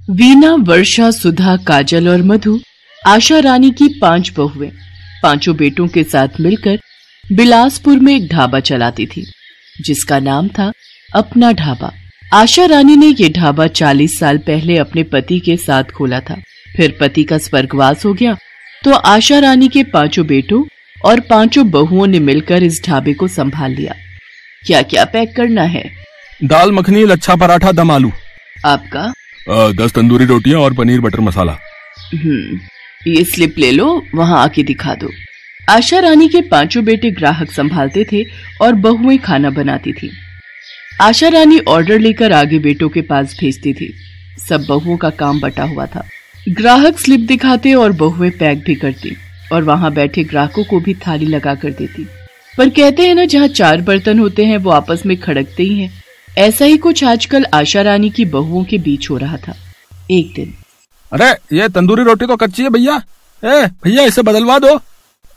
वीना, वर्षा, सुधा, काजल और मधु आशा रानी की 5 बहुएं 5 बेटों के साथ मिलकर बिलासपुर में एक ढाबा चलाती थी, जिसका नाम था अपना ढाबा। आशा रानी ने ये ढाबा 40 साल पहले अपने पति के साथ खोला था। फिर पति का स्वर्गवास हो गया तो आशा रानी के 5 बेटों और 5 बहुओं ने मिलकर इस ढाबे को संभाल लिया। क्या क्या पैक करना है? दाल मखनी, लच्छा पराठा, दम आलू। आपका? 10 तंदूरी रोटियां और पनीर बटर मसाला। ये स्लिप ले लो, वहां आके दिखा दो। आशा रानी के 5 बेटे ग्राहक संभालते थे और बहुएं खाना बनाती थी। आशा रानी ऑर्डर लेकर आगे बेटों के पास भेजती थी। सब बहुओं का काम बटा हुआ था। ग्राहक स्लिप दिखाते और बहुएं पैक भी करती और वहां बैठे ग्राहकों को भी थाली लगा कर देती। पर कहते हैं ना, जहाँ 4 बर्तन होते हैं वो आपस में खड़कते ही हैं। ऐसा ही कुछ आजकल आशा रानी की बहुओं के बीच हो रहा था। एक दिन, अरे ये तंदूरी रोटी तो कच्ची है भैया। भैया इसे बदलवा दो।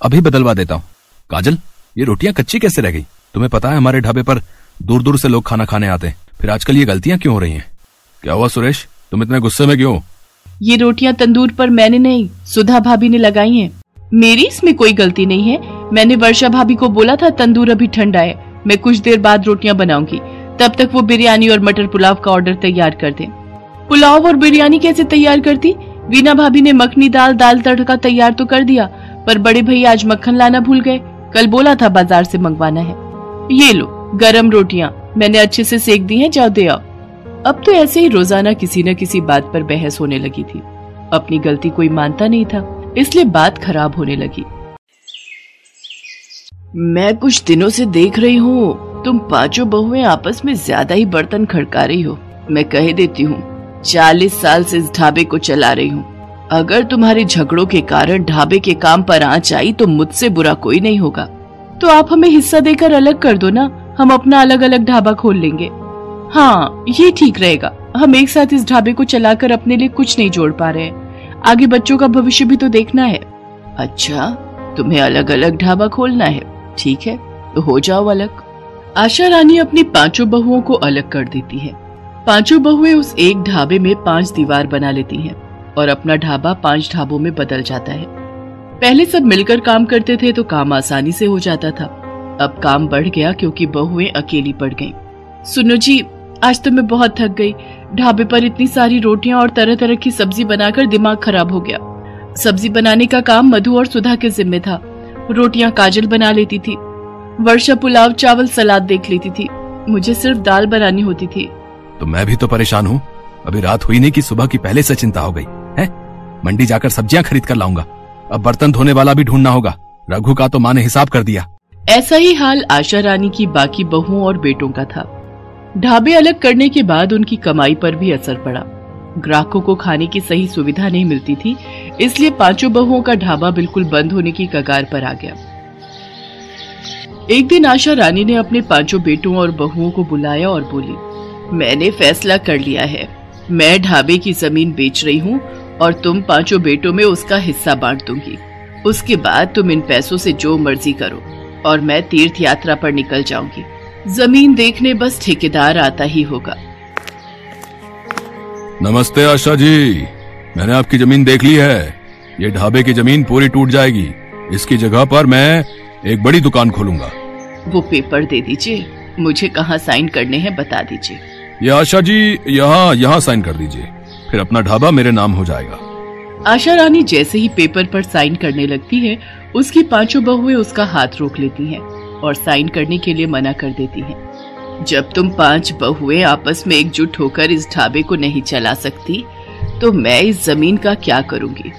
अभी बदलवा देता हूँ। काजल, ये रोटियां कच्ची कैसे रह गई? तुम्हें पता है हमारे ढाबे पर दूर दूर से लोग खाना खाने आते हैं, फिर आजकल ये गलतियां क्यों हो रही हैं? क्या हुआ सुरेश, तुम इतने गुस्से में क्यों? ये रोटियां तंदूर पर मैंने नहीं, सुधा भाभी ने लगाई हैं। मेरी इसमें कोई गलती नहीं है। मैंने वर्षा भाभी को बोला था तंदूर अभी ठंडा है, मैं कुछ देर बाद रोटियां बनाऊंगी, तब तक वो बिरयानी और मटर पुलाव का ऑर्डर तैयार कर दें। पुलाव और बिरयानी कैसे तैयार करती? वीना भाभी ने मखनी दाल तड़का तैयार तो कर दिया, पर बड़े भैया आज मक्खन लाना भूल गए। कल बोला था बाजार से मंगवाना है। ये लो गरम रोटियां, मैंने अच्छे से सेक दी हैं, जाओ दे आओ। अब तो ऐसे ही रोजाना किसी न किसी बात पर बहस होने लगी थी। अपनी गलती कोई मानता नहीं था, इसलिए बात खराब होने लगी। मैं कुछ दिनों से देख रही हूँ तुम 5 बहुएं आपस में ज्यादा ही बर्तन खड़का रही हो। मैं कह देती हूँ, 40 साल से इस ढाबे को चला रही हूँ। अगर तुम्हारे झगड़ों के कारण ढाबे के काम पर आंच आई तो मुझसे बुरा कोई नहीं होगा। तो आप हमें हिस्सा देकर अलग कर दो ना, हम अपना अलग अलग ढाबा खोल लेंगे। हाँ, ये ठीक रहेगा। हम एक साथ इस ढाबे को चलाकर अपने लिए कुछ नहीं जोड़ पा रहे हैं, आगे बच्चों का भविष्य भी तो देखना है। अच्छा, तुम्हें अलग अलग ढाबा खोलना है, ठीक है तो हो जाओ अलग। आशा रानी अपनी 5 बहुओं को अलग कर देती है। 5 बहुएं उस एक ढाबे में 5 दीवार बना लेती हैं और अपना ढाबा 5 ढाबों में बदल जाता है। पहले सब मिलकर काम करते थे तो काम आसानी से हो जाता था। अब काम बढ़ गया क्योंकि बहुएं अकेली पड़ गईं। सुनो जी, आज तो मैं बहुत थक गई। ढाबे पर इतनी सारी रोटियां और तरह तरह की सब्जी बनाकर दिमाग खराब हो गया। सब्जी बनाने का काम मधु और सुधा के जिम्मे था। रोटियां काजल बना लेती थी। वर्षा पुलाव चावल सलाद देख लेती थी। मुझे सिर्फ दाल बनानी होती थी। तो मैं भी तो परेशान हूँ। अभी रात हुई नहीं कि सुबह की पहले से चिंता हो गई है। मंडी जाकर सब्जियां खरीद कर लाऊंगा। अब बर्तन धोने वाला भी ढूंढना होगा। रघु का तो माँ ने हिसाब कर दिया। ऐसा ही हाल आशा रानी की बाकी बहुओं और बेटों का था। ढाबे अलग करने के बाद उनकी कमाई पर भी असर पड़ा। ग्राहकों को खाने की सही सुविधा नहीं मिलती थी, इसलिए 5 बहुओं का ढाबा बिल्कुल बंद होने की कगार पर आ गया। एक दिन आशा रानी ने अपने 5 बेटों और बहुओं को बुलाया और बोली, मैंने फैसला कर लिया है। मैं ढाबे की जमीन बेच रही हूँ और तुम 5 बेटों में उसका हिस्सा बांट दूंगी। उसके बाद तुम इन पैसों से जो मर्जी करो और मैं तीर्थ यात्रा पर निकल जाऊंगी। जमीन देखने बस ठेकेदार आता ही होगा। नमस्ते आशा जी, मैंने आपकी जमीन देख ली है। ये ढाबे की जमीन पूरी टूट जाएगी। इसकी जगह पर मैं एक बड़ी दुकान खोलूंगा। वो पेपर दे दीजिए, मुझे कहाँ साइन करने हैं बता दीजिए। ये आशा जी यहाँ साइन कर दीजिए, फिर अपना ढाबा मेरे नाम हो जाएगा। आशा रानी जैसे ही पेपर पर साइन करने लगती है, उसकी 5 बहुएं उसका हाथ रोक लेती हैं और साइन करने के लिए मना कर देती हैं। जब तुम 5 बहुएं आपस में एकजुट होकर इस ढाबे को नहीं चला सकती, तो मैं इस जमीन का क्या करूंगी?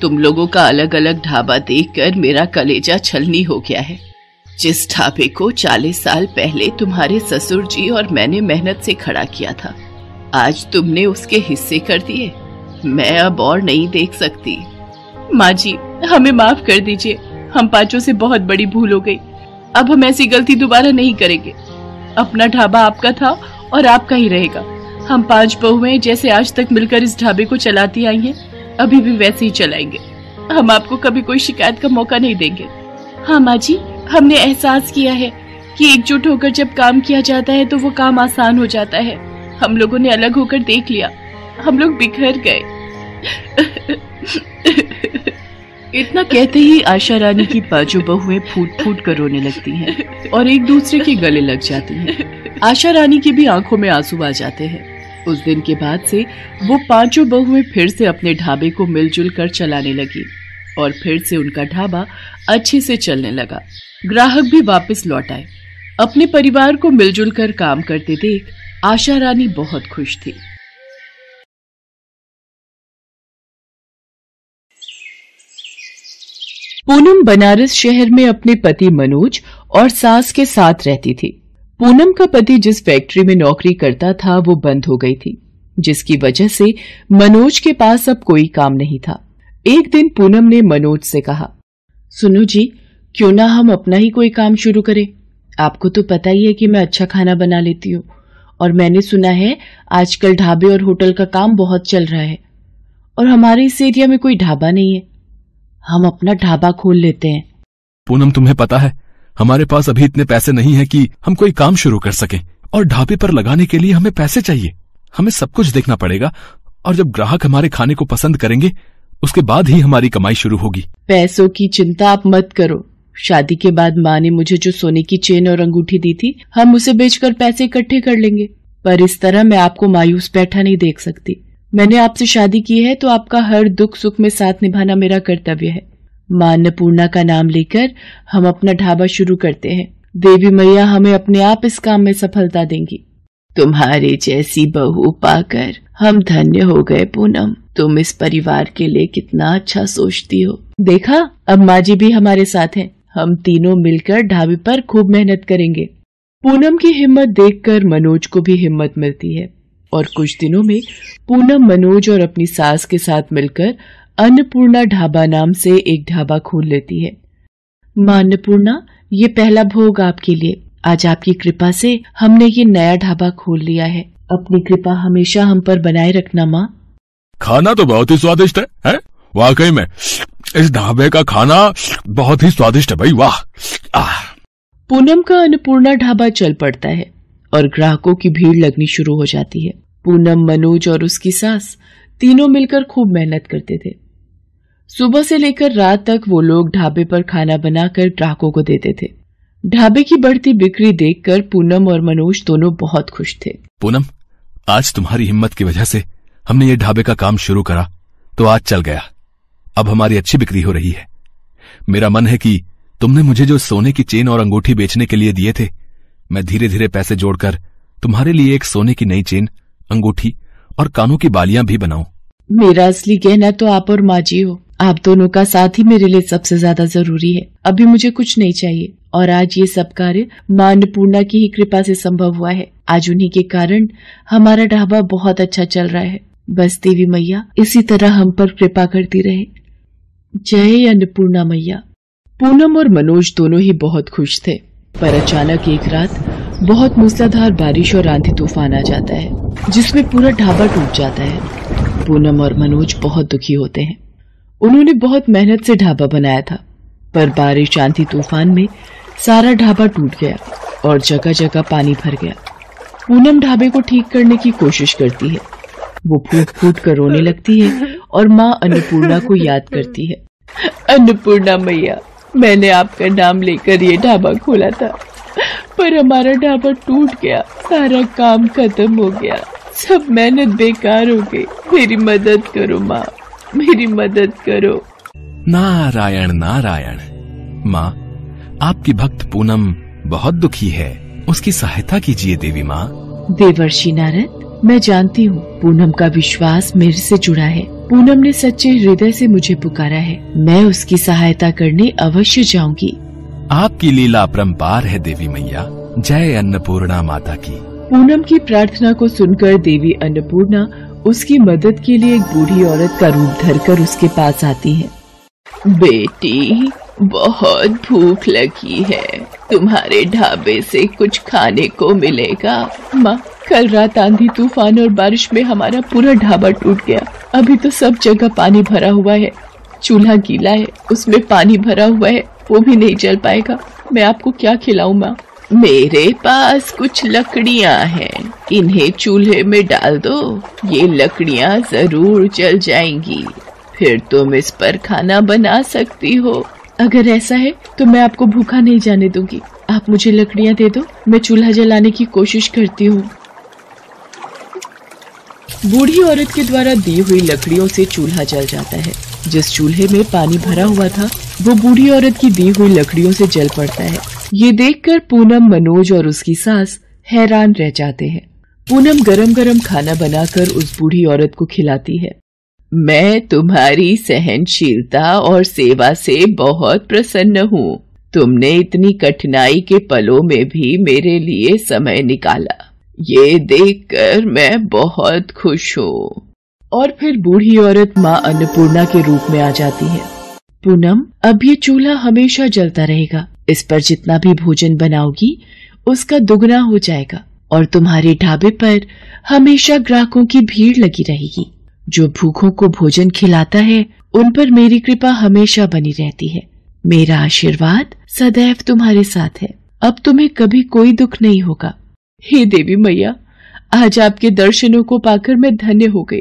तुम लोगों का अलग अलग ढाबा देखकर मेरा कलेजा छलनी हो गया है। जिस ढाबे को 40 साल पहले तुम्हारे ससुर जी और मैंने मेहनत से खड़ा किया था, आज तुमने उसके हिस्से कर दिए। मैं अब और नहीं देख सकती। माँ जी, हमें माफ कर दीजिए। हम 5 से बहुत बड़ी भूल हो गई। अब हम ऐसी गलती दोबारा नहीं करेंगे। अपना ढाबा आपका था और आपका ही रहेगा। हम 5 बहुएं जैसे आज तक मिलकर इस ढाबे को चलाती आई हैं, अभी भी वैसे ही चलाएंगे। हम आपको कभी कोई शिकायत का मौका नहीं देंगे। हाँ माँ जी, हमने एहसास किया है कि एकजुट होकर जब काम किया जाता है तो वो काम आसान हो जाता है। हम लोगों ने अलग होकर देख लिया, हम लोग बिखर गए। इतना कहते ही आशा रानी की पांचों बहुएं फूट फूट कर रोने लगती हैं और एक दूसरे के गले लग जाती हैं। आशा रानी की भी आंखों में आंसू आ जाते हैं। उस दिन के बाद से वो पांचों बहुएं फिर से अपने ढाबे को मिलजुल कर चलाने लगी और फिर से उनका ढाबा अच्छे से चलने लगा। ग्राहक भी वापस लौट आए। अपने परिवार को मिलजुल कर काम करते देख आशा रानी बहुत खुश थी। पूनम बनारस शहर में अपने पति मनोज और सास के साथ रहती थी। पूनम का पति जिस फैक्ट्री में नौकरी करता था वो बंद हो गई थी, जिसकी वजह से मनोज के पास अब कोई काम नहीं था। एक दिन पूनम ने मनोज से कहा, सुनो जी, क्यों ना हम अपना ही कोई काम शुरू करें। आपको तो पता ही है कि मैं अच्छा खाना बना लेती हूँ और मैंने सुना है आजकल ढाबे और होटल का काम बहुत चल रहा है और हमारे इस एरिया में कोई ढाबा नहीं है। हम अपना ढाबा खोल लेते हैं। पूनम, तुम्हें पता है हमारे पास अभी इतने पैसे नहीं है कि हम कोई काम शुरू कर सकें और ढाबे पर लगाने के लिए हमें पैसे चाहिए। हमें सब कुछ देखना पड़ेगा और जब ग्राहक हमारे खाने को पसंद करेंगे उसके बाद ही हमारी कमाई शुरू होगी। पैसों की चिंता आप मत करो। शादी के बाद माँ ने मुझे जो सोने की चेन और अंगूठी दी थी, हम उसे बेचकर पैसे इकट्ठे कर लेंगे। पर इस तरह मैं आपको मायूस बैठा नहीं देख सकती। मैंने आपसे शादी की है तो आपका हर दुख सुख में साथ निभाना मेरा कर्तव्य है। मां अन्नपूर्णा का नाम लेकर हम अपना ढाबा शुरू करते हैं। देवी मैया हमें अपने आप इस काम में सफलता देंगी। तुम्हारे जैसी बहू पाकर हम धन्य हो गए पूनम। तुम इस परिवार के लिए कितना अच्छा सोचती हो। देखा, अब माँ जी भी हमारे साथ हैं। हम तीनों मिलकर ढाबे पर खूब मेहनत करेंगे। पूनम की हिम्मत देखकर मनोज को भी हिम्मत मिलती है और कुछ दिनों में पूनम, मनोज और अपनी सास के साथ मिलकर अन्नपूर्णा ढाबा नाम से एक ढाबा खोल लेती है। मां अन्नपूर्णा, ये पहला भोग आपके लिए। आज आपकी कृपा से हमने ये नया ढाबा खोल लिया है। अपनी कृपा हमेशा हम पर बनाए रखना माँ। खाना तो बहुत ही स्वादिष्ट है? वाकई में इस ढाबे का खाना बहुत ही स्वादिष्ट है भाई, वाह। पूनम का अन्नपूर्णा ढाबा चल पड़ता है और ग्राहकों की भीड़ लगनी शुरू हो जाती है। पूनम, मनोज और उसकी सास तीनों मिलकर खूब मेहनत करते थे। सुबह से लेकर रात तक वो लोग ढाबे पर खाना बनाकर ग्राहकों को देते थे। ढाबे की बढ़ती बिक्री देखकर पूनम और मनोज दोनों बहुत खुश थे। पूनम, आज तुम्हारी हिम्मत की वजह से हमने ये ढाबे का काम शुरू करा तो आज चल गया। अब हमारी अच्छी बिक्री हो रही है। मेरा मन है कि तुमने मुझे जो सोने की चेन और अंगूठी बेचने के लिए दिए थे, मैं धीरे धीरे पैसे जोड़कर तुम्हारे लिए एक सोने की नई चेन, अंगूठी और कानों की बालियां भी बनाऊं। मेरा असली गहना तो आप और माँ जी हो। आप दोनों का साथ ही मेरे लिए सबसे ज्यादा जरूरी है। अभी मुझे कुछ नहीं चाहिए और आज ये सब कार्य मां अन्नपूर्णा की ही कृपा से संभव हुआ है। आज उन्हीं के कारण हमारा ढाबा बहुत अच्छा चल रहा है। बस देवी मैया इसी तरह हम पर कृपा करती रहे। जय अन्नपूर्णा मैया। पूनम और मनोज दोनों ही बहुत खुश थे, पर अचानक एक रात बहुत मूसलाधार बारिश और आंधी तूफान आ जाता है, जिसमें पूरा ढाबा टूट जाता है। पूनम और मनोज बहुत दुखी होते हैं। उन्होंने बहुत मेहनत से ढाबा बनाया था, पर बारिश, आंधी तूफान में सारा ढाबा टूट गया और जगह जगह पानी भर गया। पूनम ढाबे को ठीक करने की कोशिश करती है। वो फूट फूट कर रोने लगती है और माँ अन्नपूर्णा को याद करती है। अन्नपूर्णा मैया, मैंने आपका नाम लेकर ये ढाबा खोला था, पर हमारा ढाबा टूट गया। सारा काम खत्म हो गया। सब मेहनत बेकार हो गई। मेरी मदद करो माँ, मेरी मदद करो। नारायण नारायण। माँ, आपकी भक्त पूनम बहुत दुखी है, उसकी सहायता कीजिए देवी माँ। देवर्षि नारद, मैं जानती हूँ पूनम का विश्वास मेरे से जुड़ा है। पूनम ने सच्चे हृदय से मुझे पुकारा है। मैं उसकी सहायता करने अवश्य जाऊंगी। आपकी लीला अपरंपार है देवी मैया। जय अन्नपूर्णा माता की। पूनम की प्रार्थना को सुनकर देवी अन्नपूर्णा उसकी मदद के लिए एक बूढ़ी औरत का रूप धरकर उसके पास आती है। बेटी, बहुत भूख लगी है, तुम्हारे ढाबे से कुछ खाने को मिलेगा? माँ, कल रात आंधी तूफान और बारिश में हमारा पूरा ढाबा टूट गया। अभी तो सब जगह पानी भरा हुआ है। चूल्हा गीला है, उसमें पानी भरा हुआ है, वो भी नहीं जल पाएगा। मैं आपको क्या खिलाऊं माँ? मेरे पास कुछ लकड़ियां हैं, इन्हें चूल्हे में डाल दो, ये लकड़ियां जरूर जल जाएंगी, फिर तुम इस पर खाना बना सकती हो। अगर ऐसा है तो मैं आपको भूखा नहीं जाने दूंगी, आप मुझे लकड़ियां दे दो, मैं चूल्हा जलाने की कोशिश करती हूँ। बूढ़ी औरत के द्वारा दी हुई लकड़ियों से चूल्हा जल जाता है। जिस चूल्हे में पानी भरा हुआ था वो बूढ़ी औरत की दी हुई लकड़ियों से जल पड़ता है। ये देखकर पूनम, मनोज और उसकी सास हैरान रह जाते हैं। पूनम गरम गरम खाना बनाकर उस बूढ़ी औरत को खिलाती है। मैं तुम्हारी सहनशीलता और सेवा से बहुत प्रसन्न हूँ। तुमने इतनी कठिनाई के पलों में भी मेरे लिए समय निकाला, ये देखकर मैं बहुत खुश हूँ। और फिर बूढ़ी औरत माँ अन्नपूर्णा के रूप में आ जाती है। पूनम, अब ये चूल्हा हमेशा जलता रहेगा, इस पर जितना भी भोजन बनाओगी उसका दुगना हो जाएगा और तुम्हारे ढाबे पर हमेशा ग्राहकों की भीड़ लगी रहेगी। जो भूखों को भोजन खिलाता है उन पर मेरी कृपा हमेशा बनी रहती है। मेरा आशीर्वाद सदैव तुम्हारे साथ है। अब तुम्हें कभी कोई दुख नहीं होगा। हे देवी मैया, आज आपके दर्शनों को पाकर मैं धन्य हो गई।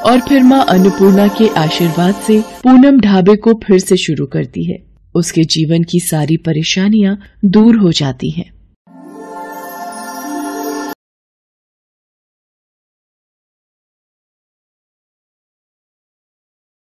और फिर माँ अन्नपूर्णा के आशीर्वाद से पूनम ढाबे को फिर से शुरू करती है। उसके जीवन की सारी परेशानियां दूर हो जाती हैं।